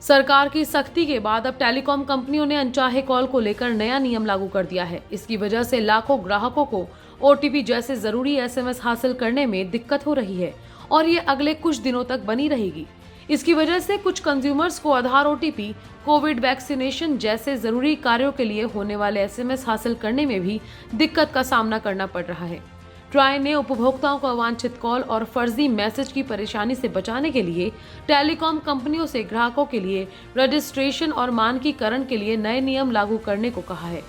सरकार की सख्ती के बाद अब टेलीकॉम कंपनियों ने अनचाहे कॉल को लेकर नया नियम लागू कर दिया है। इसकी वजह से लाखों ग्राहकों को ओटीपी जैसे जरूरी एसएमएस हासिल करने में दिक्कत हो रही है और ये अगले कुछ दिनों तक बनी रहेगी। इसकी वजह से कुछ कंज्यूमर्स को आधार ओटीपी, कोविड वैक्सीनेशन जैसे जरूरी कार्यों के लिए होने वाले एसएमएस हासिल करने में भी दिक्कत का सामना करना पड़ रहा है। ट्राई ने उपभोक्ताओं को अवांछित कॉल और फर्जी मैसेज की परेशानी से बचाने के लिए टेलीकॉम कंपनियों से ग्राहकों के लिए रजिस्ट्रेशन और मानकीकरण के लिए नए नियम लागू करने को कहा है।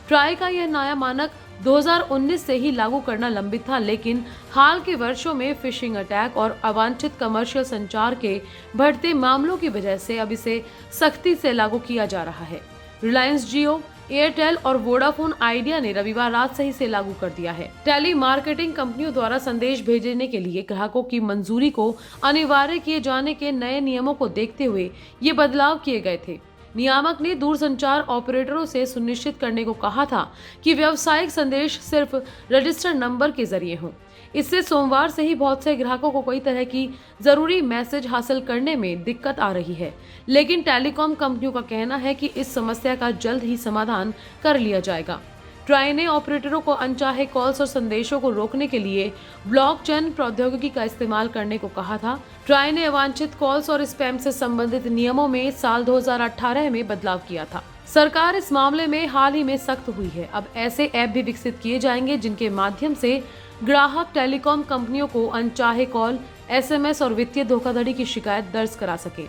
ट्राई का यह नया मानक 2019 से ही लागू करना लंबित था, लेकिन हाल के वर्षों में फिशिंग अटैक और अवांछित कमर्शियल संचार के बढ़ते मामलों की वजह से अब इसे सख्ती से लागू किया जा रहा है। रिलायंस जियो, एयरटेल और वोडाफोन आइडिया ने रविवार रात से ही इसे लागू कर दिया है। टेली मार्केटिंग कंपनियों द्वारा संदेश भेजने के लिए ग्राहकों की मंजूरी को अनिवार्य किए जाने के नए नियमों को देखते हुए ये बदलाव किए गए थे। नियामक ने दूरसंचार ऑपरेटरों से सुनिश्चित करने को कहा था कि व्यावसायिक संदेश सिर्फ रजिस्टर्ड नंबर के जरिए हों। इससे सोमवार से ही बहुत से ग्राहकों को कई तरह की जरूरी मैसेज हासिल करने में दिक्कत आ रही है, लेकिन टेलीकॉम कंपनियों का कहना है कि इस समस्या का जल्द ही समाधान कर लिया जाएगा। ट्राई ने ऑपरेटरों को अनचाहे कॉल्स और संदेशों को रोकने के लिए ब्लॉकचेन प्रौद्योगिकी का इस्तेमाल करने को कहा था। ट्राई ने अवांछित कॉल्स और स्पैम से संबंधित नियमों में साल 2018 में बदलाव किया था। सरकार इस मामले में हाल ही में सख्त हुई है। अब ऐसे ऐप भी विकसित किए जाएंगे जिनके माध्यम से ग्राहक टेलीकॉम कंपनियों को अनचाहे कॉल, एसएमएस और वित्तीय धोखाधड़ी की शिकायत दर्ज करा सके।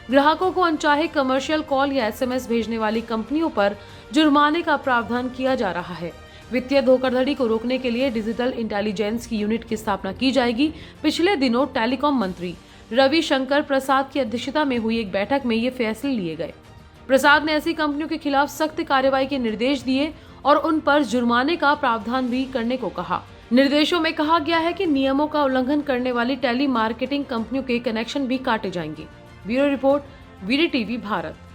ग्राहकों को अनचाहे कमर्शियल कॉल या एसएमएस भेजने वाली कंपनियों पर जुर्माने का प्रावधान किया जा रहा है। वित्तीय धोखाधड़ी को रोकने के लिए डिजिटल इंटेलिजेंस की यूनिट की स्थापना की जाएगी। पिछले दिनों टेलीकॉम मंत्री रविशंकर प्रसाद की अध्यक्षता में हुई एक बैठक में ये फैसले लिए गए। प्रसाद ने ऐसी कंपनियों के खिलाफ सख्त कार्रवाई के निर्देश दिए और उन पर जुर्माने का प्रावधान भी करने को कहा। निर्देशों में कहा गया है कि नियमों का उल्लंघन करने वाली टेली मार्केटिंग कंपनियों के कनेक्शन भी काटे जाएंगे। Bureau report, VD TV Bharat.